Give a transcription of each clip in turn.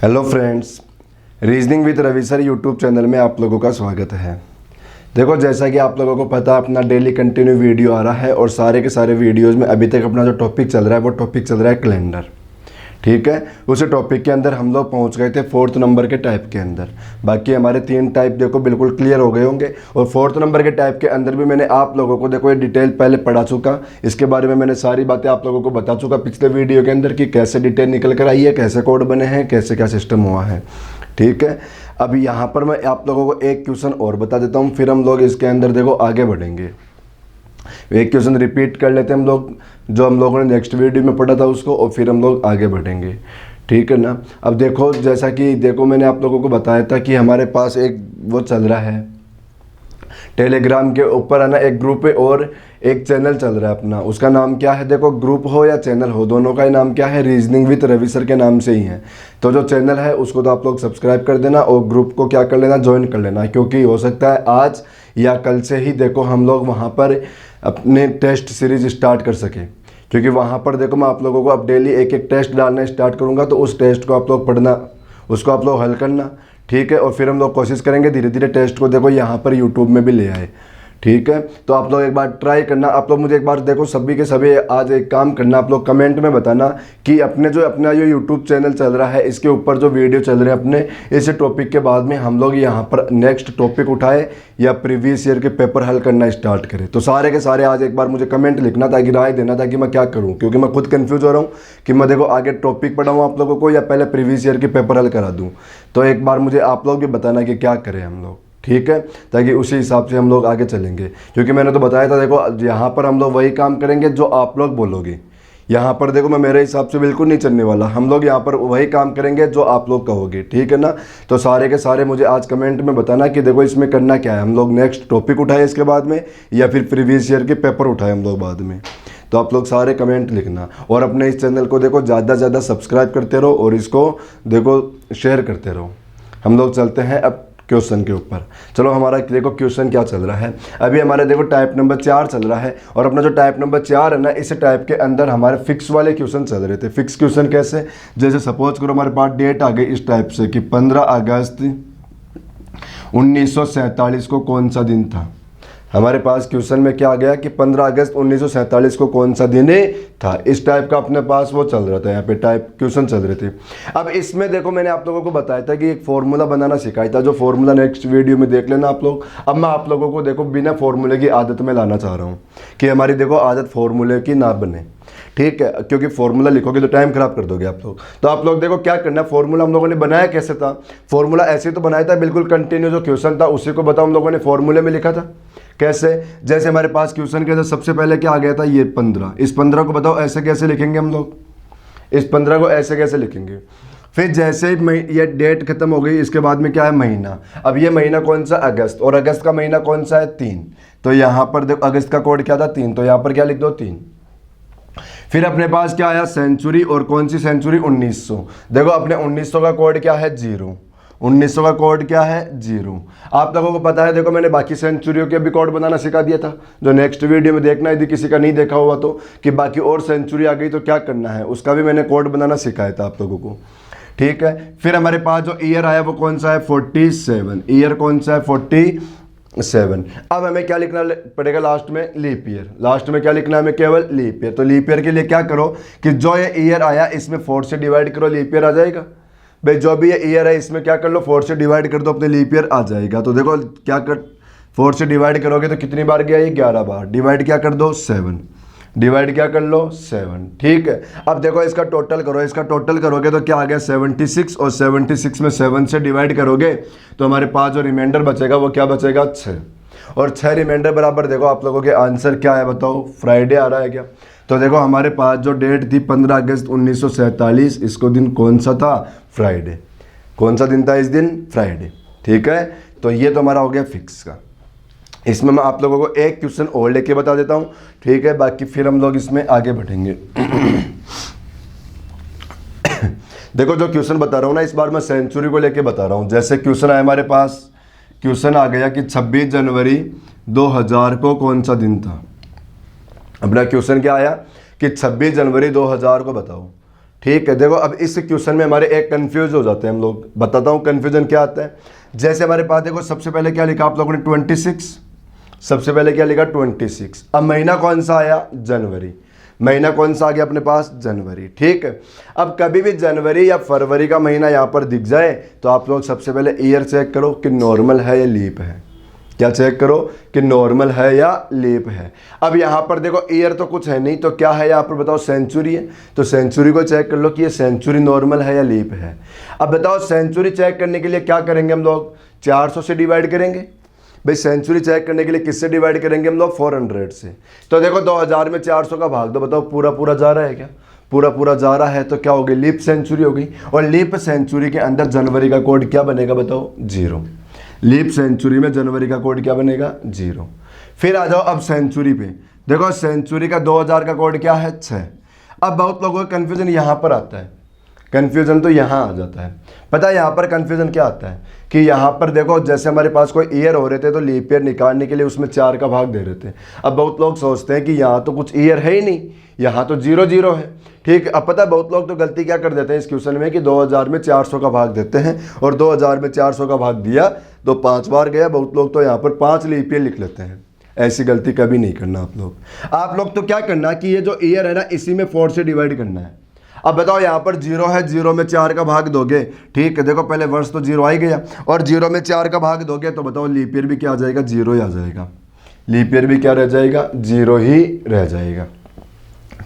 Hello friends, reasoning with Ravi sir YouTube channel में आप लोगों का स्वागत है। देखो, जैसा कि आप लोगों को पता है, अपना डेली कंटिन्यू वीडियो आ रहा है और सारे के सारे वीडियोस में अभी तक अपना जो टॉपिक चल रहा है वो टॉपिक चल रहा है कैलेंडर। ठीक है, उसी टॉपिक के अंदर हम लोग पहुंच गए थे 4th नंबर के टाइप के अंदर। बाकी हमारे 3 टाइप देखो बिल्कुल क्लियर हो गए होंगे और 4th नंबर के टाइप के अंदर भी मैंने आप लोगों को देखो ये डिटेल पहले पढ़ा चुका। इसके बारे में मैंने सारी बातें आप लोगों को बता चुका पिछले वीडियो के अंदर कि कैसे डिटेल निकल कर आई है, कैसे कोड बने हैं, कैसे क्या सिस्टम हुआ है। ठीक है, अब यहाँ पर मैं आप लोगों को एक क्वेश्चन और बता देता हूँ, फिर हम लोग इसके अंदर देखो आगे बढ़ेंगे। एक क्वेश्चन रिपीट कर लेते हैं हम लोग, जो हम लोगों ने नेक्स्ट वीडियो में पढ़ा था उसको, और फिर हम लोग आगे बढ़ेंगे। ठीक है ना। अब देखो, जैसा कि देखो मैंने आप लोगों को बताया था कि हमारे पास एक वो चल रहा है टेलीग्राम के ऊपर, है ना, एक ग्रुप है और एक चैनल चल रहा है अपना। उसका नाम क्या है? देखो, ग्रुप हो या चैनल हो, दोनों का ही नाम क्या है? रीजनिंग विद रवि सर के नाम से ही है। तो जो चैनल है उसको तो आप लोग सब्सक्राइब कर देना और ग्रुप को क्या कर लेना, ज्वाइन कर लेना, क्योंकि हो सकता है आज या कल से ही देखो हम लोग वहाँ पर अपने टेस्ट सीरीज स्टार्ट कर सकें। क्योंकि वहाँ पर देखो मैं आप लोगों को अब डेली एक एक टेस्ट डालना स्टार्ट करूँगा, तो उस टेस्ट को आप लोग पढ़ना, उसको आप लोग हल करना। ठीक है, और फिर हम लोग कोशिश करेंगे धीरे धीरे टेस्ट को देखो यहाँ पर यूट्यूब में भी ले आए। ठीक है, तो आप लोग एक बार ट्राई करना। आप लोग मुझे एक बार देखो सभी के सभी आज एक काम करना, आप लोग कमेंट में बताना कि अपना जो यूट्यूब चैनल चल रहा है इसके ऊपर जो वीडियो चल रहे हैं अपने, इस टॉपिक के बाद में हम लोग यहाँ पर नेक्स्ट टॉपिक उठाए या प्रीवियस ईयर के पेपर हल करना स्टार्ट करें। तो सारे के सारे आज एक बार मुझे कमेंट लिखना, ताकि राय देना था कि मैं क्या करूँ, क्योंकि मैं खुद कन्फ्यूज हो रहा हूँ कि मैं देखो आगे टॉपिक पढ़ाऊँ आप लोगों को या पहले प्रीवियस ईयर के पेपर हल करा दूँ। तो एक बार मुझे आप लोग भी बताना कि क्या करें हम लोग। ठीक है, ताकि उसी हिसाब से हम लोग आगे चलेंगे। क्योंकि मैंने तो बताया था, देखो यहाँ पर हम लोग वही काम करेंगे जो आप लोग बोलोगे। यहाँ पर देखो मैं मेरे हिसाब से बिल्कुल नहीं चलने वाला, हम लोग यहाँ पर वही काम करेंगे जो आप लोग कहोगे। ठीक है ना। तो सारे के सारे मुझे आज कमेंट में बताना कि देखो इसमें करना क्या है, हम लोग नेक्स्ट टॉपिक उठाए इसके बाद में या फिर प्रीवियस ईयर के पेपर उठाए हम लोग बाद में। तो आप लोग सारे कमेंट लिखना और अपने इस चैनल को देखो ज़्यादा से ज़्यादा सब्सक्राइब करते रहो और इसको देखो शेयर करते रहो। हम लोग चलते हैं अब क्वेश्चन के ऊपर। चलो, हमारा देखो क्वेश्चन क्या चल रहा है। अभी हमारे देखो टाइप नंबर 4 चल रहा है और अपना जो टाइप नंबर 4 है ना, इस टाइप के अंदर हमारे फिक्स वाले क्वेश्चन चल रहे थे। फिक्स क्वेश्चन कैसे? जैसे सपोज करो हमारे पास डेट आ गई इस टाइप से कि 15 अगस्त 1947 को कौन सा दिन था। हमारे पास क्वेश्चन में क्या आ गया कि 15 अगस्त 1947 को कौन सा दिन था। इस टाइप का अपने पास वो चल रहा था, यहाँ पे टाइप क्वेश्चन चल रहे थे। अब इसमें देखो मैंने आप लोगों को बताया था कि एक फॉर्मूला बनाना सिखाया था, जो फॉर्मूला नेक्स्ट वीडियो में देख लेना आप लोग। अब मैं आप लोगों को देखो बिना फॉर्मूले की आदत में लाना चाह रहा हूँ कि हमारी देखो आदत फॉर्मूले की ना बने। ठीक है, क्योंकि फॉर्मूला लिखोगे तो टाइम खराब कर दोगे आप लोग। तो आप लोग देखो क्या करना है, फॉर्मूला हम लोगों ने बनाया कैसे था। फॉर्मूला ऐसे तो बनाया था, बिल्कुल कंटिन्यू जो क्वेश्चन था उसी को बताओ हम लोगों ने फॉर्मूले में लिखा था। कैसे? जैसे हमारे पास क्वेश्चन के अंदर सबसे पहले क्या आ गया था, ये 15। इस 15 को बताओ ऐसे कैसे लिखेंगे हम लोग, इस 15 को ऐसे कैसे लिखेंगे। फिर जैसे ही ये डेट खत्म हो गई, इसके बाद में क्या है, महीना। अब ये महीना कौन सा, अगस्त, और अगस्त का महीना कौन सा है, 3। तो यहाँ पर देखो अगस्त का कोड क्या था, 3, तो यहाँ पर क्या लिख दो, 3। फिर अपने पास क्या आया, सेंचुरी, और कौन सी सेंचुरी, 1900। देखो अपने 1900 का कोड क्या है, 0। 1900 का कोड क्या है, 0। आप लोगों को पता है, देखो मैंने बाकी सेंचुरियों के भी कोड बनाना सिखा दिया था, जो नेक्स्ट वीडियो में देखना यदि किसी का नहीं देखा हुआ तो, कि बाकी और सेंचुरी आ गई तो क्या करना है, उसका भी मैंने कोड बनाना सिखाया था आप लोगों को। ठीक है, फिर हमारे पास जो ईयर आया वो कौन सा है, 47। ईयर कौन सा है, 47। अब हमें क्या लिखना पड़ेगा लास्ट में, लीप ईयर। लास्ट में क्या लिखना है हमें, केवल लीप ईयर। तो लीप ईयर के लिए क्या करो कि जो ये ईयर आया इसमें 4 से डिवाइड करो, लीप ईयर आ जाएगा। भाई जो भी ये ईयर है इसमें क्या कर लो, 4 से डिवाइड कर दो, अपने लीप ईयर आ जाएगा। तो देखो क्या कर, 4 से डिवाइड करोगे तो कितनी बार गया, ये 11 बार। डिवाइड क्या कर दो, 7। डिवाइड क्या कर लो, 7। ठीक है, अब देखो इसका टोटल करो, इसका टोटल करोगे तो क्या आ गया, 76, और 76 में 7 से डिवाइड करोगे तो हमारे पास जो रिमाइंडर बचेगा वो क्या बचेगा, 6। और 6 रिमाइंडर बराबर देखो आप लोगों के आंसर क्या है, बताओ, फ्राइडे आ रहा है क्या। तो देखो हमारे पास जो डेट थी 15 अगस्त 1947, इसको दिन कौन सा था, फ्राइडे। कौन सा दिन था इस दिन, फ्राइडे। ठीक है, तो ये तो हमारा हो गया फिक्स का। इसमें मैं आप लोगों को एक क्वेश्चन और लेके बता देता हूँ। ठीक है, बाकी फिर हम लोग इसमें आगे बढ़ेंगे। देखो जो क्वेश्चन बता रहा हूँ ना, इस बार मैं सेंचुरी को लेके बता रहा हूँ। जैसे क्वेश्चन आया हमारे पास, क्वेश्चन आ गया कि 26 जनवरी 2000 को कौन सा दिन था। अपना क्वेश्चन क्या आया कि 26 जनवरी 2000 को बताओ। ठीक है। देखो अब इस क्वेश्चन में हमारे एक कंफ्यूज हो जाते हैं हम लोग, बताता हूँ कन्फ्यूजन क्या आता है। जैसे हमारे पास देखो सबसे पहले क्या लिखा आप लोगों ने 26, सबसे पहले क्या लिखा 26। अब महीना कौन सा आया, जनवरी। महीना कौन सा आ गया अपने पास, जनवरी। ठीक है। अब कभी भी जनवरी या फरवरी का महीना यहाँ पर दिख जाए तो आप लोग सबसे पहले ईयर चेक करो कि नॉर्मल है या लीप है। क्या चेक करो कि नॉर्मल है या लीप है। अब यहाँ पर देखो ईयर तो कुछ है नहीं, तो क्या है यहाँ पर बताओ, सेंचुरी है। तो सेंचुरी को चेक कर लो कि ये सेंचुरी नॉर्मल है या लीप है। अब बताओ सेंचुरी चेक करने के लिए क्या करेंगे हम लोग, 400 से डिवाइड करेंगे। भाई सेंचुरी चेक करने के लिए किससे डिवाइड करेंगे हम लोग, 400 से। तो देखो 2000 में 400 का भाग दो, बताओ पूरा पूरा जा रहा है क्या, पूरा पूरा जा रहा है तो क्या होगी, लीप सेंचुरी होगी। और लीप सेंचुरी के अंदर जनवरी का कोड क्या बनेगा बताओ, 0। लीप सेंचुरी में जनवरी का कोड क्या बनेगा, 0। फिर आ जाओ अब सेंचुरी पे, देखो सेंचुरी का 2000 का कोड क्या है, 6। अब बहुत लोगों का कन्फ्यूजन यहाँ पर आता है, कन्फ्यूजन तो यहाँ आ जाता है। पता है यहाँ पर कन्फ्यूजन क्या आता है कि यहाँ पर देखो जैसे हमारे पास कोई ईयर हो रहे थे तो लीप ईयर निकालने के लिए उसमें 4 का भाग दे रहे थे। अब बहुत लोग सोचते हैं कि यहाँ तो कुछ ईयर है ही नहीं, यहाँ तो 0 0 है। ठीक। अब पता है बहुत लोग तो गलती क्या कर देते हैं इस क्वेश्चन में कि 2000 में 400 का भाग देते हैं और 2000 में 400 का भाग दिया तो 5 बार गया। बहुत लोग तो यहाँ पर 5 लीप ईयर लिख लेते हैं। ऐसी गलती कभी नहीं करना आप लोग तो क्या करना कि ये जो ईयर है ना इसी में 4 से डिवाइड करना है। अब बताओ यहाँ पर 0 है, 0 में 4 का भाग दोगे। ठीक है। देखो पहले वर्ष तो 0 आ ही गया और 0 में 4 का भाग दोगे तो बताओ लीप ईयर भी क्या आ जाएगा, 0 ही आ जाएगा। लीप ईयर भी क्या रह जाएगा, 0 ही रह जाएगा।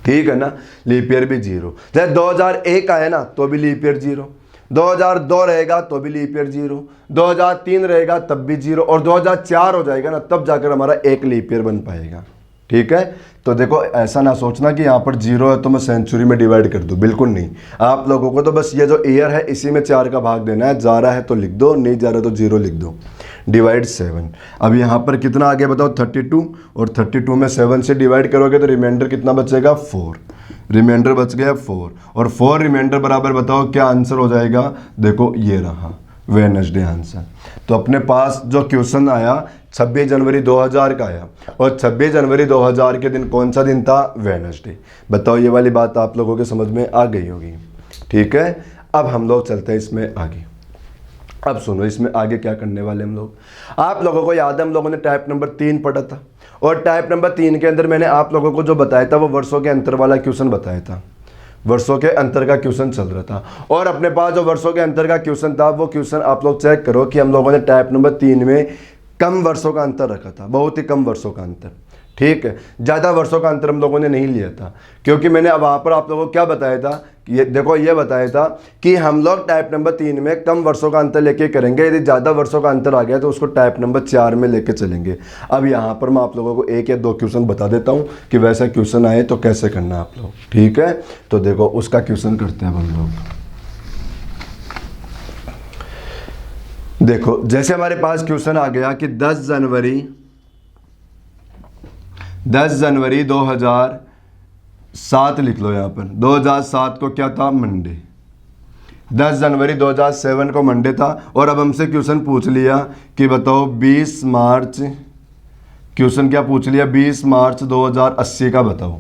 ठीक है ना, लीप ईयर भी 0। जैसे 2001 आया ना तो भी लीप ईयर 0, 2002 रहेगा तो भी लीप ईयर 0, 2003 रहेगा तब भी 0 और 2004 हो जाएगा ना तब जाकर हमारा एक लीप ईयर बन पाएगा। ठीक है। तो देखो ऐसा ना सोचना कि यहाँ पर 0 है तो मैं सेंचुरी में डिवाइड कर दूँ, बिल्कुल नहीं। आप लोगों को तो बस ये जो ईयर है इसी में 4 का भाग देना है, जा रहा है तो लिख दो, नहीं जा रहा तो 0 लिख दो। डिवाइड 7। अब यहाँ पर कितना आ गया बताओ, 32 और 32 में 7 से डिवाइड करोगे तो रिमाइंडर कितना बचेगा, 4। रिमाइंडर बच गया 4 और 4 रिमाइंडर बराबर बताओ क्या आंसर हो जाएगा, देखो ये रहा वेडनेसडे आंसर। तो अपने पास जो क्वेश्चन आया 26 जनवरी 2000 का आया और 26 जनवरी 2000 के दिन कौन सा दिन था, वेडनेसडे। बताओ ये वाली बात आप लोगों के समझ में आ गई होगी। ठीक है। अब हम लोग चलते हैं इसमें आगे। अब सुनो इसमें आगे क्या करने वाले हम लोग। आप लोगों को याद है हम लोगों ने टाइप नंबर 3 पढ़ा था और टाइप नंबर 3 के अंदर मैंने आप लोगों को जो बताया था वो वर्षों के अंतर वाला क्वेश्चन बताया था। वर्षों के अंतर का क्वेश्चन चल रहा था और अपने पास जो वर्षों के अंतर का क्वेश्चन था वो क्वेश्चन आप लोग चेक करो कि हम लोगों ने टाइप नंबर 3 में कम वर्षों का अंतर रखा था, बहुत ही कम वर्षों का अंतर। ठीक है। ज़्यादा वर्षों का अंतर हम लोगों ने नहीं लिया था क्योंकि मैंने अब वहाँ पर आप लोगों को क्या बताया था, ये देखो ये बताया था कि हम लोग टाइप नंबर 3 में कम वर्षों का अंतर लेके करेंगे, यदि ज़्यादा वर्षों का अंतर आ गया तो उसको टाइप नंबर 4 में लेके चलेंगे। अब यहाँ पर मैं आप लोगों को 1 या 2 क्वेश्चन बता देता हूँ कि वैसा क्वेश्चन आए तो कैसे करना आप लोग। ठीक है। तो देखो उसका क्वेश्चन करते हैं हम लोग। देखो जैसे हमारे पास क्वेश्चन आ गया कि 10 जनवरी 2007 लिख लो यहाँ पर। 2007 को क्या था, मंडे। 10 जनवरी 2007 को मंडे था और अब हमसे क्वेश्चन पूछ लिया कि बताओ 20 मार्च, क्वेश्चन क्या पूछ लिया, 20 मार्च 2080 का बताओ।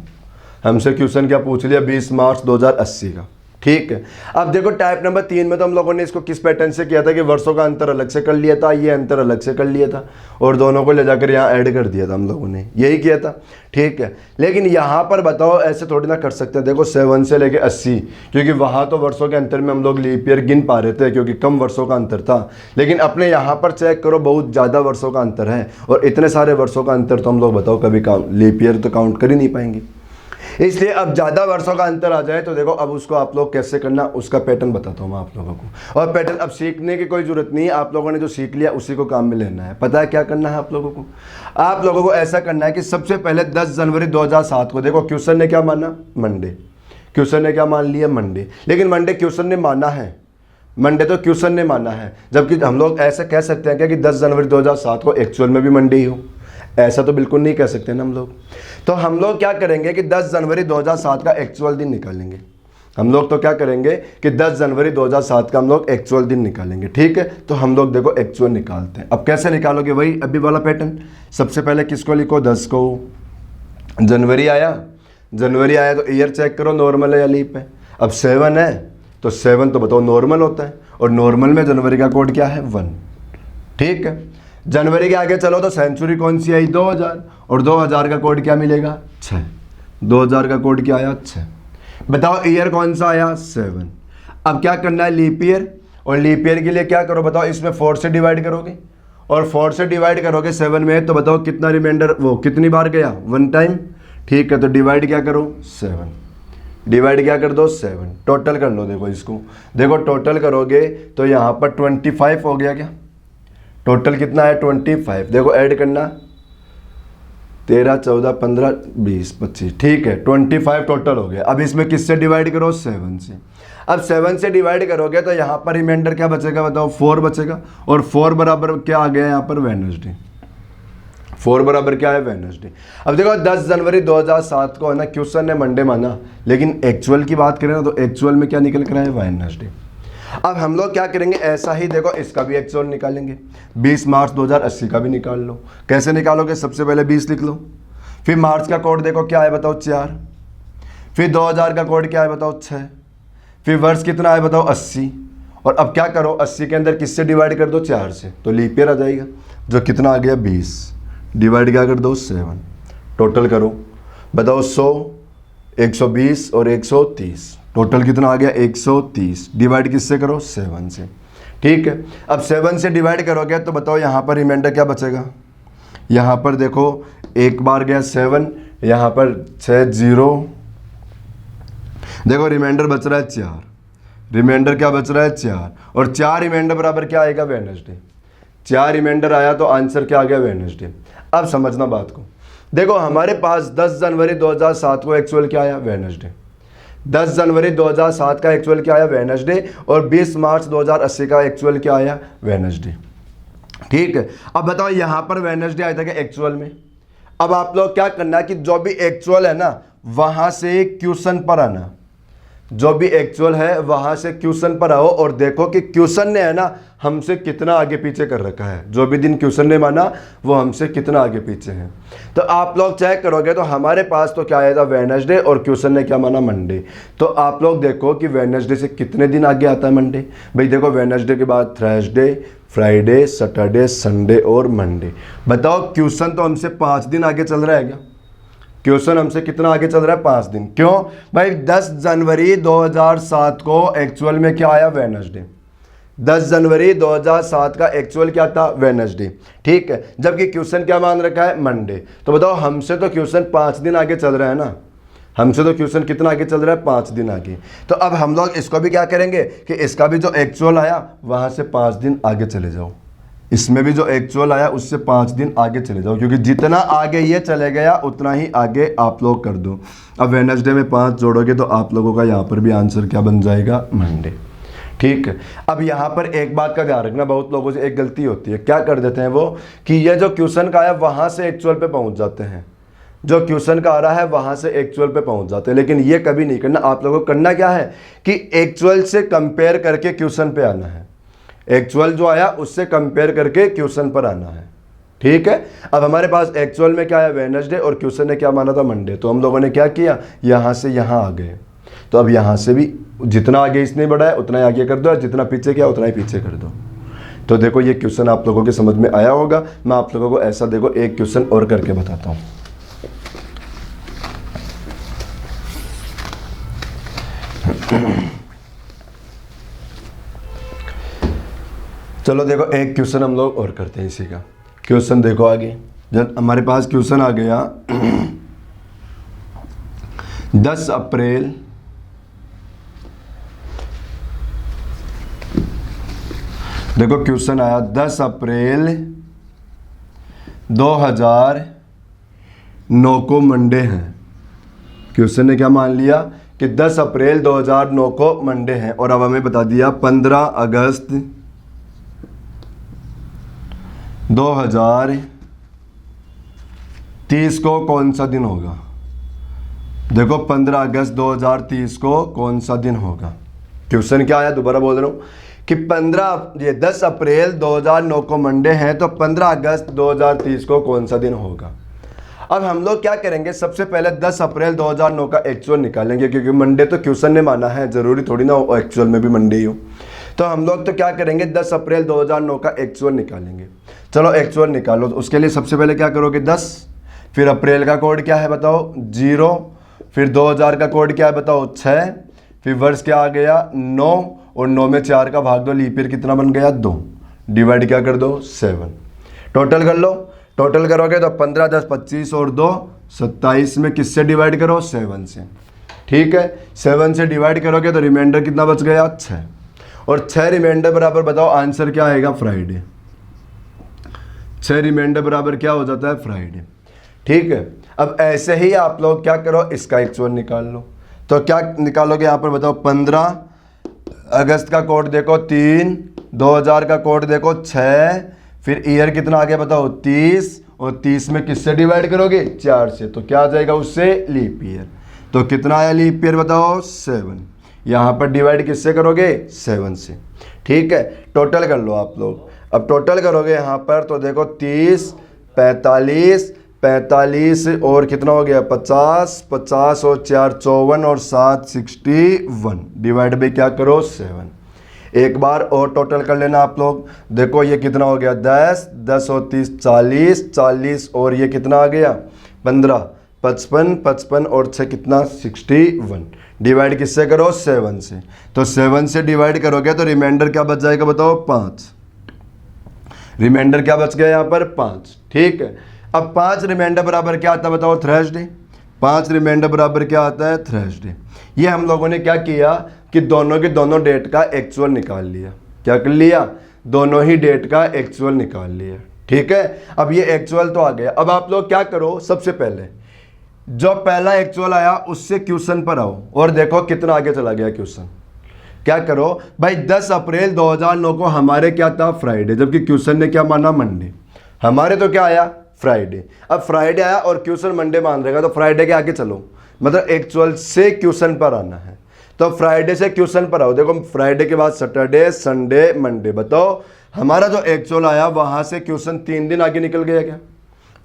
हमसे क्वेश्चन क्या पूछ लिया, 20 मार्च 2080 का। ठीक है। अब देखो टाइप नंबर 3 में तो हम लोगों ने इसको किस पैटर्न से किया था कि वर्षों का अंतर अलग से कर लिया था, ये अंतर अलग से कर लिया था और दोनों को ले जाकर यहाँ ऐड कर दिया था, हम लोगों ने यही किया था। ठीक है। लेकिन यहाँ पर बताओ ऐसे थोड़ी ना कर सकते हैं। देखो 7 से लेके 80, क्योंकि वहाँ तो वर्षों के अंतर में हम लोग लीप ईयर गिन पा रहे थे क्योंकि कम वर्षों का अंतर था। लेकिन अपने यहाँ पर चेक करो बहुत ज़्यादा वर्षों का अंतर है और इतने सारे वर्षों का अंतर तो हम लोग बताओ कभी लीप ईयर तो काउंट कर ही नहीं पाएंगे। इसलिए अब ज़्यादा वर्षों का अंतर आ जाए तो देखो अब उसको आप लोग कैसे करना उसका पैटर्न बताता हूँ मैं आप लोगों को। और पैटर्न अब सीखने की कोई ज़रूरत नहीं है, आप लोगों ने जो सीख लिया उसी को काम में लेना है। पता है क्या करना है आप लोगों को, आप लोगों को ऐसा करना है कि सबसे पहले 10 जनवरी 2007 को देखो क्वेश्चन ने क्या माना, मंडे। क्वेश्चन ने क्या मान लिया, मंडे। लेकिन मंडे क्वेश्चन ने माना है, मंडे तो क्वेश्चन ने माना है, जबकि हम लोग ऐसे कह सकते हैं क्या कि 10 जनवरी 2007 को एक्चुअल में भी मंडे ही हो, ऐसा तो बिल्कुल नहीं कह सकते ना हम लोग। तो हम लोग क्या करेंगे कि 10 जनवरी 2007 का एक्चुअल दिन निकालेंगे। हम लोग तो क्या करेंगे कि 10 जनवरी 2007 का हम लोग एक्चुअल दिन निकालेंगे। ठीक है। तो हम लोग देखो एक्चुअल निकालते हैं। अब कैसे निकालोगे, वही अभी वाला पैटर्न। सबसे पहले किसको लिखो, 10 को। जनवरी आया तो ईयर चेक करो नॉर्मल है या लीप है। अब 7 है तो 7 तो बताओ नॉर्मल होता है, और नॉर्मल में जनवरी का कोड क्या है 1। ठीक है, जनवरी के आगे चलो तो सेंचुरी कौन सी आई 2000, और 2000 का कोड क्या मिलेगा 6। 2000 का कोड क्या आया 6। बताओ ईयर कौन सा आया 7। अब क्या करना है लीप ईयर, और लीप ईयर के लिए क्या करो बताओ, इसमें 4 से डिवाइड करोगे, और 4 से डिवाइड करोगे 7 में, तो बताओ कितना रिमाइंडर वो कितनी बार गया 1 टाइम। ठीक है, तो डिवाइड क्या करो 7, डिवाइड क्या कर दो 7, टोटल कर लो। देखो इसको, देखो टोटल करोगे तो यहाँ पर 25 हो गया क्या, टोटल कितना है 25। देखो ऐड करना 13 14 15 20 25, ठीक है 25 टोटल हो गया। अब इसमें किससे डिवाइड करो 7 से। अब 7 से डिवाइड करोगे तो यहाँ पर रिमाइंडर क्या बचेगा बताओ 4 बचेगा, और 4 बराबर क्या आ गया यहाँ पर वेडनेसडे। 4 बराबर क्या है वेडनेसडे। अब देखो 10 जनवरी 2007 को है ना क्वेश्चन ने मंडे माना, लेकिन एक्चुअल की बात करें ना तो एक्चुअल में क्या निकल कर आया वेडनेसडे। अब हम लोग क्या करेंगे, ऐसा ही देखो इसका भी एक्चुअल निकालेंगे। 20 मार्च 2080 का भी निकाल लो। कैसे निकालोगे, सबसे पहले 20 लिख लो, फिर मार्च का कोड देखो क्या है बताओ 4, फिर 2000 का कोड क्या है बताओ 6, फिर वर्ष कितना है बताओ 80, और अब क्या करो 80 के अंदर किससे डिवाइड कर दो 4 से, तो लीप ईयर आ जाएगा, जो कितना आ गया 20, डिवाइड क्या कर दो 7, टोटल करो बताओ 100 120 और 130, टोटल कितना आ गया 130, डिवाइड किससे करो 7 से। ठीक है, अब 7 से डिवाइड करोगे तो बताओ यहाँ पर रिमाइंडर क्या बचेगा, यहाँ पर देखो एक बार गया 7, यहाँ पर 6 0, देखो रिमाइंडर बच रहा है 4, रिमाइंडर क्या बच रहा है 4, और 4 रिमाइंडर बराबर क्या आएगा वेडनेसडे। 4 रिमाइंडर आया तो आंसर क्या आ गया वेडनेसडे। अब समझना बात को, देखो हमारे पास 10 जनवरी 2007 को एक्चुअल क्या आया वेडनेसडे, 10 जनवरी 2007 का एक्चुअल क्या आया वेडनेसडे, और 20 मार्च 2080 का एक्चुअल क्या आया वेडनेसडे। ठीक है, अब बताओ यहाँ पर वेडनेसडे आया था क्या एक्चुअल में। अब आप लोग क्या करना है कि जो भी एक्चुअल है ना वहां से क्वेश्चन पर आना, जो भी एक्चुअल है वहां से क्वेश्चन पर आओ, और देखो कि क्वेश्चन ने है ना हमसे कितना आगे पीछे कर रखा है, जो भी दिन क्वेश्चन ने माना वो हमसे कितना आगे पीछे है। तो आप लोग चेक करोगे तो हमारे पास तो क्या आया था वेडनेसडे, और क्वेश्चन ने क्या माना मंडे। तो आप लोग देखो कि वेडनेसडे से कितने दिन आगे आता है मंडे। भाई देखो वेडनेसडे के बाद थर्सडे, फ्राइडे, सैटरडे, संडे और मंडे। बताओ क्वेश्चन तो हमसे 5 दिन आगे चल रहा है क्या, क्वेश्चन हमसे कितना आगे चल रहा है 5 दिन। क्यों भाई, 10 जनवरी 2007 को एक्चुअल में क्या आया वेडनेसडे, 10 जनवरी 2007 का एक्चुअल क्या था वेडनेसडे। ठीक है, जबकि क्वेश्चन क्या मान रखा है मंडे। तो बताओ हमसे तो क्वेश्चन 5 दिन आगे चल रहा है ना, हमसे तो क्वेश्चन कितना आगे चल रहा है 5 दिन आगे। तो अब हम लोग इसको भी क्या करेंगे कि इसका भी जो एक्चुअल आया वहां से 5 दिन आगे चले जाओ, इसमें भी जो एक्चुअल आया उससे 5 दिन आगे चले जाओ, क्योंकि जितना आगे ये चले गया उतना ही आगे आप लोग कर दो। अब वेडनेसडे में 5 जोड़ोगे तो आप लोगों का यहाँ पर भी आंसर क्या बन जाएगा मंडे। ठीक है, अब यहाँ पर एक बात का ध्यान रखना, बहुत लोगों से एक गलती होती है, क्या कर देते हैं वो कि ये जो क्वेश्चन का आया वहाँ से एक्चुअल पे पहुँच जाते हैं, जो क्वेश्चन का आ रहा है वहाँ से एक्चुअल पे पहुँच जाते हैं। लेकिन ये कभी नहीं करना, आप लोगों को करना क्या है कि एक्चुअल से कंपेयर करके क्वेश्चन पे आना है, एक्चुअल जो आया उससे कंपेयर करके क्वेश्चन पर आना है। ठीक है, अब हमारे पास एक्चुअल में क्या आया वेडनेसडे, और क्वेश्चन ने क्या माना था मंडे। तो हम लोगों ने क्या किया, यहाँ से यहाँ आ गए। तो अब यहाँ से भी जितना आगे इसने बढ़ाया उतना ही आगे कर दो, और जितना पीछे किया उतना ही पीछे कर दो। तो देखो ये क्वेश्चन आप लोगों के समझ में आया होगा। मैं आप लोगों को ऐसा देखो एक क्वेश्चन और करके बताता हूँ। चलो देखो एक क्वेश्चन हम लोग और करते हैं इसी का। क्वेश्चन देखो आगे, जब हमारे पास क्वेश्चन आ गया 10 अप्रैल देखो क्वेश्चन आया 10 अप्रैल 2009 को मंडे है। क्वेश्चन ने क्या मान लिया कि 10 अप्रैल 2009 को मंडे है, और अब हमें बता दिया 15 अगस्त 2030 को कौन सा दिन होगा। देखो 15 अगस्त 2030 को कौन सा दिन होगा। क्वेश्चन क्या आया, दोबारा बोल रहा हूँ कि 10 अप्रैल 2009 को मंडे है, तो 15 अगस्त 2030 को कौन सा दिन होगा। अब हम लोग क्या करेंगे, सबसे पहले 10 अप्रैल 2009 का एक्चुअल निकालेंगे, क्योंकि मंडे तो क्वेश्चन ने माना है, ज़रूरी थोड़ी ना हो एक्चुअल में भी मंडे ही हो। तो हम लोग तो क्या करेंगे, 10 अप्रैल 2009 का एक्चुअल निकालेंगे। चलो एक्चुअल निकालो। तो उसके लिए सबसे पहले क्या करोगे, 10, फिर अप्रैल का कोड क्या है बताओ 0, फिर 2000 का कोड क्या है बताओ 6, फिर वर्ष क्या आ गया 9, और 9 में 4 का भाग दो, लीप ईयर कितना बन गया 2, डिवाइड क्या कर दो 7। टोटल कर लो, टोटल करोगे तो 15 10 25 और 2 27 में किससे डिवाइड करो 7 से। ठीक है, 7 से डिवाइड करोगे तो रिमाइंडर कितना बच गया 6, और 6 रिमाइंडर बराबर बताओ आंसर क्या आएगा फ्राइडे। 6 रिमाइंडर बराबर क्या हो जाता है फ्राइडे। ठीक है, अब ऐसे ही आप लोग क्या करो, इसका एक्चुअल निकाल लो। तो क्या निकालोगे यहाँ पर बताओ, 15 अगस्त का कोड देखो 3, 2000 का कोड देखो 6, फिर ईयर कितना आ गया बताओ 30, और 30 में किससे डिवाइड करोगे 4 से, तो क्या आ जाएगा उससे लीप ईयर। तो कितना आया लीप ईयर बताओ 7, यहाँ पर डिवाइड किससे करोगे 7 से। ठीक है, टोटल कर लो आप लोग। अब टोटल करोगे यहाँ पर तो देखो 30 45 45 और कितना हो गया 50 50 और 4 54 और 7 61, डिवाइड बाई क्या करो 7। एक बार और टोटल कर लेना आप लोग। देखो ये कितना हो गया 10 10 और 30 40 40 और ये कितना आ गया 15 55 55 और 6 कितना 61, डिवाइड किससे करो 7 से। तो 7 से डिवाइड करोगे तो रिमाइंडर क्या बच जाएगा बताओ 5, रिमाइंडर क्या बच गया यहाँ पर 5। ठीक है, अब 5 रिमाइंडर बराबर क्या आता है बताओ थर्सडे। 5 रिमाइंडर बराबर क्या आता है थर्सडे। ये हम लोगों ने क्या किया कि दोनों के दोनों डेट का एक्चुअल निकाल लिया। क्या कर लिया, दोनों ही डेट का एक्चुअल निकाल लिया। ठीक है, अब ये एक्चुअल तो आ गया। अब आप लोग क्या करो, सबसे पहले जो पहला एक्चुअल आया उससे क्वेश्चन पर आओ और देखो कितना आगे चला गया क्वेश्चन। क्या करो भाई, 10 अप्रैल 2009 को हमारे क्या था फ्राइडे, जबकि क्वेश्चन ने क्या माना मंडे। हमारे तो क्या आया फ्राइडे। अब फ्राइडे आया और क्वेश्चन मंडे मान रहेगा, तो फ्राइडे के आगे चलो, मतलब एक्चुअल से क्वेश्चन पर आना है। तो फ्राइडे से क्वेश्चन पर आओ। देखो फ्राइडे के बाद सैटरडे संडे मंडे, बताओ हमारा जो एक्चुअल आया वहां से क्वेश्चन 3 दिन आगे निकल गया क्या।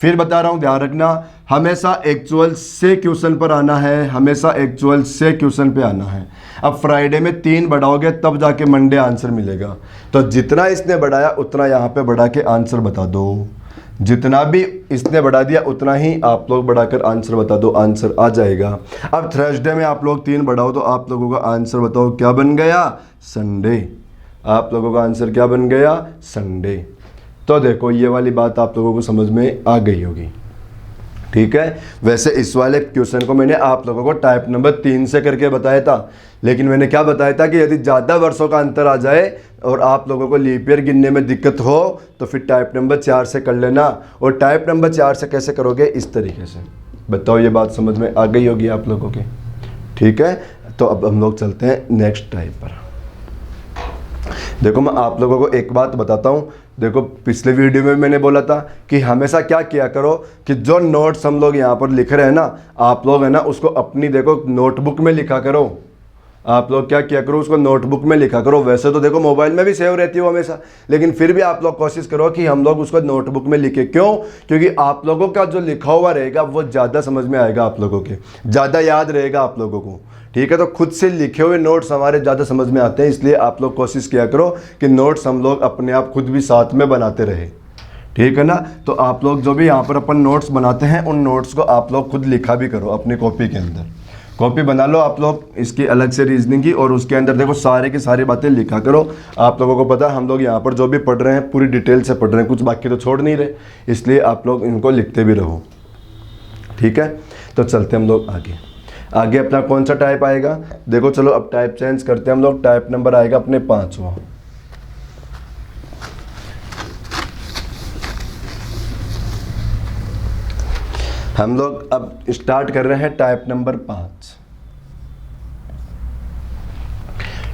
फिर बता रहा हूं ध्यान रखना, हमेशा एक्चुअल से क्वेश्चन पर आना है, हमेशा एक्चुअल से क्वेश्चन पे आना है। अब फ्राइडे में 3 बढ़ाओगे तब जाके मंडे आंसर मिलेगा। तो जितना इसने बढ़ाया उतना यहाँ पे बढ़ा के आंसर बता दो, जितना भी इसने बढ़ा दिया उतना ही आप लोग बढ़ाकर आंसर बता दो, आंसर आ जाएगा। अब थर्सडे में आप लोग 3 बढ़ाओ तो आप लोगों का आंसर बताओ क्या बन गया संडे। आप लोगों का आंसर क्या बन गया संडे। तो देखो ये वाली बात आप लोगों को समझ में आ गई होगी। ठीक है, वैसे इस वाले क्वेश्चन को मैंने आप लोगों को टाइप नंबर 3 से करके बताया था, लेकिन मैंने क्या बताया था कि यदि ज़्यादा वर्षों का अंतर आ जाए और आप लोगों को लीप ईयर गिनने में दिक्कत हो तो फिर टाइप नंबर 4 से कर लेना। और टाइप नंबर 4 से कैसे करोगे, इस तरीके से। बताओ ये बात समझ में आ गई होगी आप लोगों के। ठीक है, तो अब हम लोग चलते हैं नेक्स्ट टाइप पर। देखो मैं आप लोगों को एक बात बताता हूँ। देखो पिछले वीडियो में मैंने बोला था कि हमेशा क्या किया करो कि जो नोट्स हम लोग यहाँ पर लिख रहे हैं ना, आप लोग है ना उसको अपनी देखो नोटबुक में लिखा करो। आप लोग क्या किया करो, उसको नोटबुक में लिखा करो। वैसे तो देखो मोबाइल में भी सेव रहती है हमेशा, लेकिन फिर भी आप लोग कोशिश करो कि हम लोग उसको नोटबुक में लिखे। क्यों, क्योंकि आप लोगों का जो लिखा हुआ रहेगा वो ज़्यादा समझ में आएगा, आप लोगों के ज़्यादा याद रहेगा आप लोगों को। ठीक है, तो खुद से लिखे हुए नोट्स हमारे ज़्यादा समझ में आते हैं, इसलिए आप लोग कोशिश किया करो कि नोट्स हम लोग अपने आप खुद भी साथ में बनाते रहे। ठीक है ना, तो आप लोग जो भी यहाँ पर अपन नोट्स बनाते हैं उन नोट्स को आप लोग खुद लिखा भी करो अपनी कॉपी के अंदर। कॉपी बना लो आप लोग इसकी अलग से रीजनिंग की, और उसके अंदर देखो सारे की सारी बातें लिखा करो। आप लोगों को पता है हम लोग यहाँ पर जो भी पढ़ रहे हैं पूरी डिटेल से पढ़ रहे हैं, कुछ बाकी तो छोड़ नहीं रहे, इसलिए आप लोग इनको लिखते भी रहो। ठीक है, तो चलते हम लोग आगे। आगे अपना कौन सा टाइप आएगा, देखो चलो अब टाइप चेंज करते हैं हम लोग। टाइप नंबर आएगा अपने 5वां। हम लोग अब स्टार्ट कर रहे हैं टाइप नंबर 5।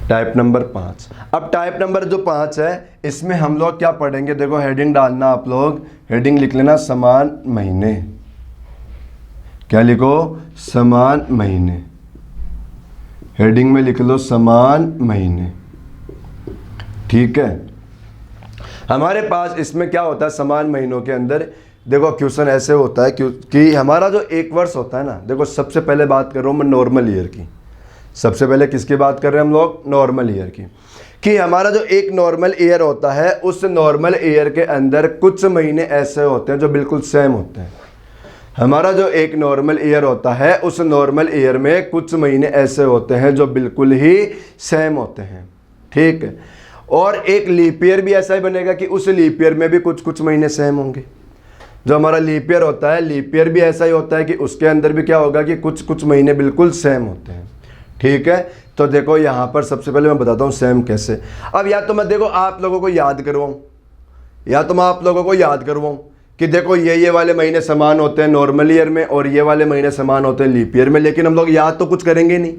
Type number 5। अब टाइप नंबर जो 5 है इसमें हम लोग क्या पढ़ेंगे, देखो हेडिंग डालना, आप लोग हेडिंग लिख लेना समान महीने। क्या लिखो, समान महीने। हेडिंग में लिख लो समान महीने। ठीक है, हमारे पास इसमें क्या होता है समान महीनों के अंदर देखो क्वेश्चन ऐसे होता है कि हमारा जो एक वर्ष होता है ना, देखो सबसे पहले बात कर रहा हूँ मैं नॉर्मल ईयर की। सबसे पहले किसकी बात कर रहे हैं हम लोग? नॉर्मल ईयर की। कि हमारा जो एक नॉर्मल ईयर होता है, उस नॉर्मल ईयर के अंदर कुछ महीने ऐसे होते हैं जो बिल्कुल सेम होते हैं। हमारा जो एक नॉर्मल ईयर होता है, उस नॉर्मल ईयर में कुछ महीने ऐसे होते हैं जो बिल्कुल ही सेम होते हैं, ठीक है। और एक लीप ईयर भी ऐसा ही बनेगा कि उस लीप ईयर में भी कुछ कुछ महीने सेम होंगे। जो हमारा लीप ईयर होता है, लीप ईयर भी ऐसा ही होता है कि उसके अंदर भी क्या होगा कि कुछ कुछ महीने बिल्कुल सेम होते हैं, ठीक है। तो देखो यहाँ पर सबसे पहले मैं बताता हूँ सेम कैसे। अब या तो मैं देखो आप लोगों को याद करवाऊँ, कि देखो ये वाले महीने समान होते हैं नॉर्मल ईयर में और ये वाले महीने समान होते हैं लीप ईयर में, लेकिन हम लोग याद तो कुछ करेंगे नहीं।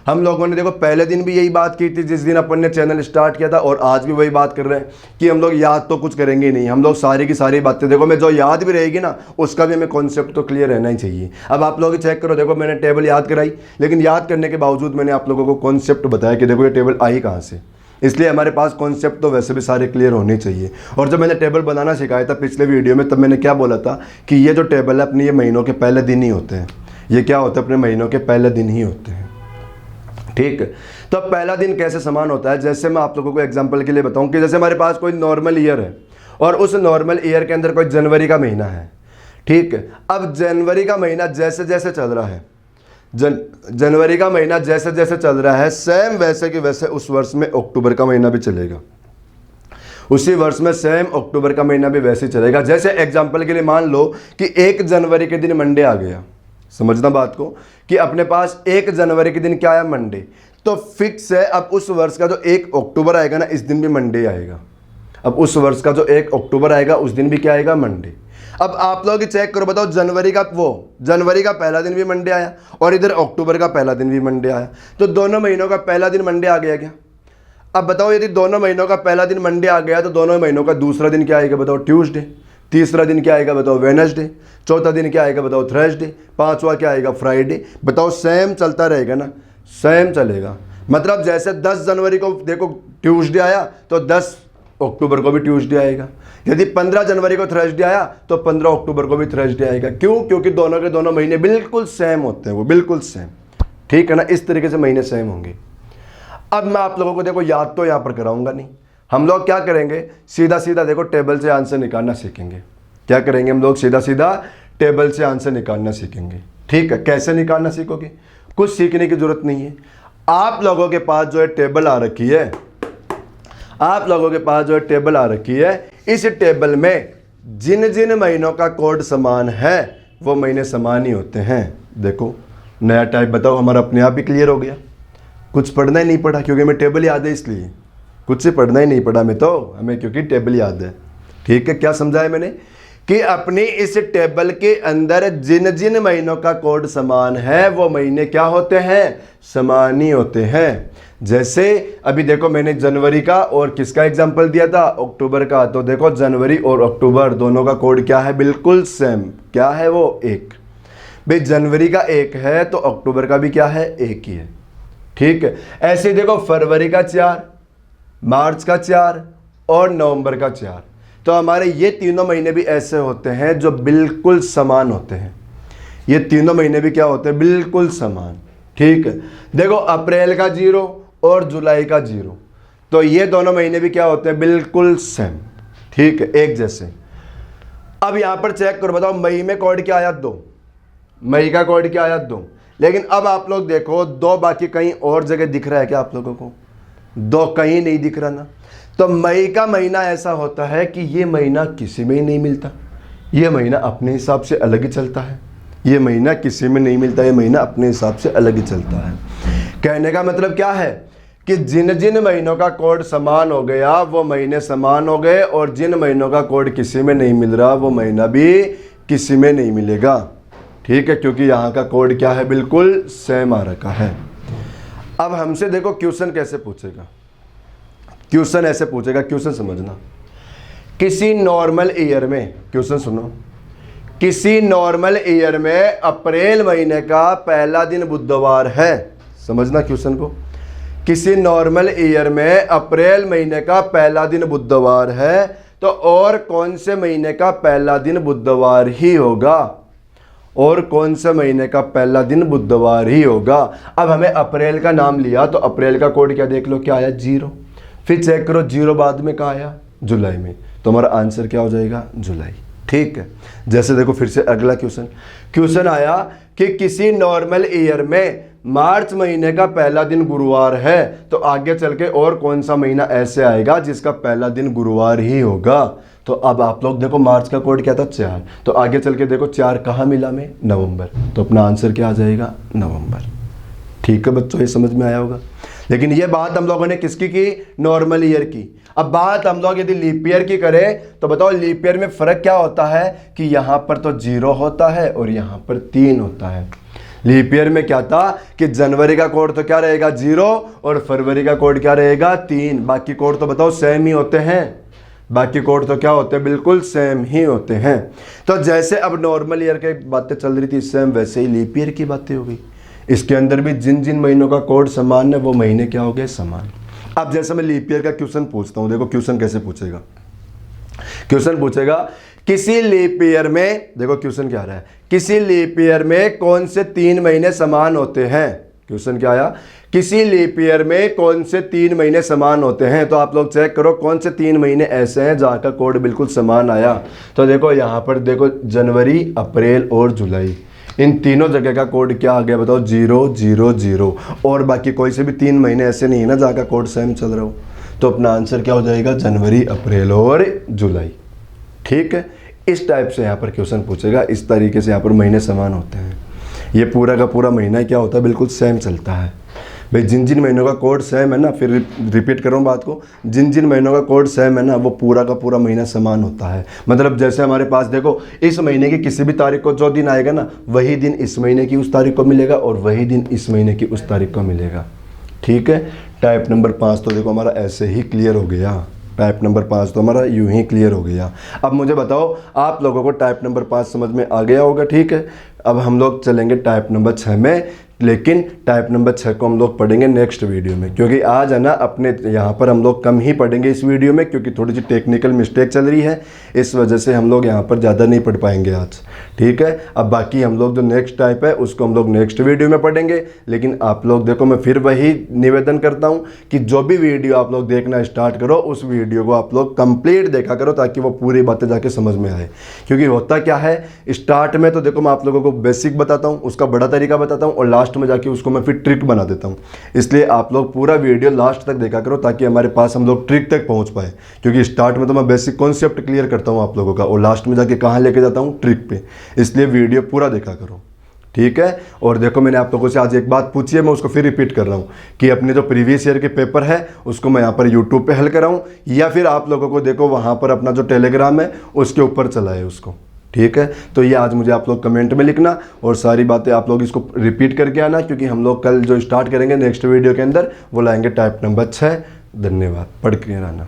हम लोगों ने देखो पहले दिन भी यही बात की थी जिस दिन अपन ने चैनल स्टार्ट किया था, और आज भी वही बात कर रहे हैं कि हम लोग याद तो कुछ करेंगे नहीं। हम लोग सारी की सारी बातें देखो, मैं जो याद भी रहेगी ना उसका भी हमें कॉन्सेप्ट तो क्लियर रहना ही चाहिए। अब आप लोग चेक करो, देखो मैंने टेबल याद कराई, लेकिन याद करने के बावजूद मैंने आप लोगों को कॉन्सेप्ट बताया कि देखो ये टेबल आई कहाँ से। इसलिए हमारे पास कॉन्सेप्ट तो वैसे भी सारे क्लियर होने चाहिए। और जब मैंने टेबल बनाना सिखाया था पिछले वीडियो में, तब मैंने क्या बोला था कि ये जो टेबल है अपने ये महीनों के पहले दिन ही होते हैं। ये क्या होता है? अपने महीनों के पहले दिन ही होते हैं, ठीक है। तो अब पहला दिन कैसे समान होता है, जैसे मैं आप लोगों को एग्जांपल के लिए बताऊं कि जैसे हमारे पास कोई नॉर्मल ईयर है और उस नॉर्मल ईयर के अंदर कोई जनवरी का महीना है, ठीक है। अब जनवरी का महीना जैसे जैसे चल रहा है, जनवरी का महीना जैसे जैसे चल रहा है, सेम वैसे कि वैसे उस वर्ष में अक्टूबर का महीना भी चलेगा। उसी वर्ष में सेम अक्टूबर का महीना भी वैसे ही चलेगा। जैसे एग्जांपल के लिए मान लो कि 1 जनवरी के दिन मंडे आ गया, समझना बात को, कि अपने पास 1 जनवरी के दिन क्या आया? मंडे। तो फिक्स है अब उस वर्ष का जो 1 अक्टूबर आएगा ना, इस दिन भी मंडे आएगा। अब उस वर्ष का जो 1 अक्टूबर आएगा उस दिन भी क्या आएगा? मंडे। अब आप लोग चेक करो, बताओ जनवरी का पहला दिन भी मंडे आया और इधर अक्टूबर का पहला दिन भी मंडे आया, तो दोनों महीनों का पहला दिन मंडे आ गया क्या? अब बताओ यदि दोनों महीनों का पहला दिन मंडे आ गया तो दोनों महीनों का दूसरा दिन क्या आएगा? बताओ ट्यूसडे। तीसरा दिन क्या आएगा? बताओ वेडनेसडे। चौथा दिन क्या आएगा? बताओ थर्सडे। पांचवा क्या आएगा? फ्राइडे। बताओ सेम चलता रहेगा ना? सेम चलेगा। मतलब जैसे 10 जनवरी को देखो ट्यूसडे आया तो 10 अक्टूबर को भी ट्यूसडे आएगा। यदि 15 जनवरी को थर्सडे आया तो 15 अक्टूबर को भी थर्सडे आएगा। क्यों? क्योंकि दोनों के दोनों महीने बिल्कुल सेम होते हैं, वो बिल्कुल सेम, ठीक है ना। इस तरीके से महीने सेम होंगे। अब मैं आप लोगों को देखो याद तो यहाँ पर कराऊंगा नहीं, हम लोग क्या करेंगे? सीधा सीधा देखो टेबल से आंसर निकालना सीखेंगे। क्या करेंगे हम लोग? सीधा सीधा टेबल से आंसर निकालना सीखेंगे, ठीक है। कैसे निकालना सीखोगे? कुछ सीखने की जरूरत नहीं है। आप लोगों के पास जो है टेबल आ रखी है, इस टेबल में जिन जिन महीनों का कोड समान है वो महीने समान ही होते हैं। देखो नया टाइप बताओ, हमारा अपने आप ही क्लियर हो गया। कुछ पढ़ना ही नहीं पड़ा क्योंकि हमें टेबल याद है, इसलिए कुछ से पढ़ना ही नहीं पड़ा हमें, तो हमें क्योंकि टेबल याद है, ठीक है। क्या समझाया मैंने? कि अपनी इस टेबल के अंदर जिन जिन महीनों का कोड समान है वो महीने क्या होते हैं? समान ही होते हैं। जैसे अभी देखो मैंने जनवरी का और किसका एग्जांपल दिया था? अक्टूबर का। तो देखो जनवरी और अक्टूबर दोनों का कोड क्या है? बिल्कुल सेम। क्या है वो? 1। भाई जनवरी का 1 है तो अक्टूबर का भी क्या है? 1 ही है, ठीक है। ऐसे ही देखो फरवरी का 4, मार्च का 4 और नवंबर का 4। तो हमारे ये तीनों महीने भी ऐसे होते हैं जो बिल्कुल समान होते हैं। ये तीनों महीने भी क्या होते हैं? बिल्कुल समान, ठीक है। देखो अप्रैल का 0 और जुलाई का 0, तो ये दोनों महीने भी क्या होते हैं? बिल्कुल सेम, ठीक है, एक जैसे। अब यहां पर चेक करो, बताओ मई में कोड क्या आया? 2। मई का कोड क्या आया? 2। लेकिन अब आप लोग देखो 2 बाकी कहीं और जगह दिख रहा है क्या आप लोगों को? 2 कहीं नहीं दिख रहा ना। तो मई का महीना ऐसा होता है कि ये महीना किसी में ही नहीं मिलता, ये महीना अपने हिसाब से अलग ही चलता है। ये महीना किसी में नहीं मिलता, ये महीना अपने हिसाब से अलग ही चलता है। कहने का मतलब क्या है कि जिन जिन महीनों का कोड समान हो गया वो महीने समान हो गए, और जिन महीनों का कोड किसी में नहीं मिल रहा वो महीना भी किसी में नहीं मिलेगा, ठीक है। क्योंकि यहाँ का कोड क्या है? बिल्कुल सेम आ रखा है। अब हमसे देखो क्वेश्चन कैसे पूछेगा? क्वेश्चन ऐसे पूछेगा, क्वेश्चन समझना। किसी नॉर्मल ईयर में, क्वेश्चन सुनो, किसी नॉर्मल ईयर में अप्रैल महीने का पहला दिन बुधवार है। समझना क्वेश्चन को। किसी नॉर्मल ईयर में अप्रैल महीने का पहला दिन बुधवार है, तो और कौन से महीने का पहला दिन बुधवार ही होगा, और कौन से महीने का पहला दिन बुधवार ही होगा। अब हमें अप्रैल का नाम लिया तो अप्रैल का कोड क्या देख लो, क्या आया 0। फिर चेक करो 0 बाद में कहाँ आया, जुलाई में, तो हमारा आंसर क्या हो जाएगा, जुलाई। ठीक है। जैसे देखो फिर से अगला क्वेश्चन आया कि किसी नॉर्मल ईयर में मार्च महीने का पहला दिन गुरुवार है, तो आगे चल के और कौन सा महीना ऐसे आएगा जिसका पहला दिन गुरुवार ही होगा। तो अब आप लोग देखो मार्च का कोड क्या था 4, तो आगे चल के देखो 4 कहाँ मिला में, नवंबर, तो अपना आंसर क्या आ जाएगा, नवंबर। ठीक है बच्चों, ये समझ में आया होगा। लेकिन ये बात हम लोगों ने किसकी की, नॉर्मल ईयर की। अब बात हम लोग यदि लीप ईयर की करें तो बताओ लीप ईयर में फ़र्क क्या होता है कि यहाँ पर तो 0 होता है और यहाँ पर 3 होता है। लीप ईयर में क्या था कि जनवरी का कोड तो क्या रहेगा 0 और फरवरी का कोड क्या रहेगा 3, बाकी कोड तो बताओ सेम ही होते हैं, बाकी कोड तो क्या होते हैं, बिल्कुल सेम ही होते हैं। तो जैसे अब नॉर्मल ईयर की बातें चल रही थी सेम, वैसे ही लीप ईयर की बातें हो गई। इसके अंदर भी जिन जिन महीनों का कोड समान है वो महीने क्या हो गए, समान। अब जैसे मैं लीप ईयर का क्वेश्चन पूछता हूँ, देखो क्वेश्चन कैसे पूछेगा। क्वेश्चन पूछेगा किसी लीप ईयर में, देखो क्वेश्चन क्या आ रहा है, किसी लीप ईयर में कौन से 3 महीने समान होते हैं। क्वेश्चन क्या आया, किसी लीप ईयर में कौन से 3 महीने समान होते हैं। तो आप लोग चेक करो कौन से 3 महीने ऐसे हैं जहाँ का कोड बिल्कुल समान आया। तो देखो यहाँ पर देखो जनवरी, अप्रैल और जुलाई, इन तीनों जगह का कोड क्या आ गया बताओ, 0 0 0। और बाकी कोई से भी 3 महीने ऐसे नहीं है ना जहाँ का कोड सेम चल रहा हो। तो अपना आंसर क्या हो जाएगा, जनवरी, अप्रैल और जुलाई। ठीक है, इस टाइप से यहाँ पर क्वेश्चन पूछेगा, इस तरीके से यहाँ पर महीने समान होते हैं। ये पूरा का पूरा महीना क्या होता है, बिल्कुल सेम चलता है भाई। जिन जिन महीनों का कोड सेम है ना, फिर रिपीट करूँ बात को, जिन जिन महीनों का कोड सेम है ना वो पूरा का पूरा महीना समान होता है। मतलब जैसे हमारे पास देखो इस महीने की किसी भी तारीख को जो दिन आएगा ना, वही दिन इस महीने की उस तारीख को मिलेगा और वही दिन इस महीने की उस तारीख को मिलेगा। ठीक है। टाइप नंबर 5 तो देखो हमारा ऐसे ही क्लियर हो गया। टाइप नंबर 5 तो हमारा यूं ही क्लियर हो गया। अब मुझे बताओ आप लोगों को टाइप नंबर 5 समझ में आ गया होगा। ठीक है, अब हम लोग चलेंगे टाइप नंबर 6 में, लेकिन टाइप नंबर 6 को हम लोग पढ़ेंगे नेक्स्ट वीडियो में, क्योंकि आज है ना अपने यहाँ पर हम लोग कम ही पढ़ेंगे इस वीडियो में, क्योंकि थोड़ी सी टेक्निकल मिस्टेक चल रही है, इस वजह से हम लोग यहाँ पर ज़्यादा नहीं पढ़ पाएंगे आज। ठीक है, अब बाकी हम लोग जो नेक्स्ट टाइप है उसको हम लोग नेक्स्ट वीडियो में पढ़ेंगे। लेकिन आप लोग देखो मैं फिर वही निवेदन करता हूँ कि जो भी वीडियो आप लोग देखना स्टार्ट करो उस वीडियो को आप लोग कंप्लीट देखा करो, ताकि वो पूरी बातें जाके समझ में आए। क्योंकि होता क्या है, स्टार्ट में तो देखो मैं आप लोगों को बेसिक बताता हूँ, उसका बड़ा तरीका बताता हूँ, और लास्ट में जाके उसको मैं फिर ट्रिक बना देता हूँ। इसलिए आप लोग पूरा वीडियो लास्ट तक देखा करो, ताकि हमारे पास हम लोग ट्रिक तक पहुँच पाए। क्योंकि स्टार्ट में तो मैं बेसिक कॉन्सेप्ट क्लियर करता हूँ आप लोगों का, और लास्ट में जाके कहाँ लेके जाता हूँ, ट्रिक पे। इसलिए वीडियो पूरा देखा करो। ठीक है। और देखो मैंने आप लोगों से आज एक बात पूछी है, मैं उसको फिर रिपीट कर रहा हूँ कि अपने जो प्रीवियस ईयर के पेपर है उसको मैं यहाँ पर यूट्यूब पे हल कराऊँ, या फिर आप लोगों को देखो वहाँ पर अपना जो टेलीग्राम है उसके ऊपर चलाए उसको। ठीक है, तो ये आज मुझे आप लोग कमेंट में लिखना, और सारी बातें आप लोग इसको रिपीट करके आना, क्योंकि हम लोग कल जो स्टार्ट करेंगे नेक्स्ट वीडियो के अंदर वो लाएंगे टाइप नंबर 6। धन्यवाद, पढ़ के आना।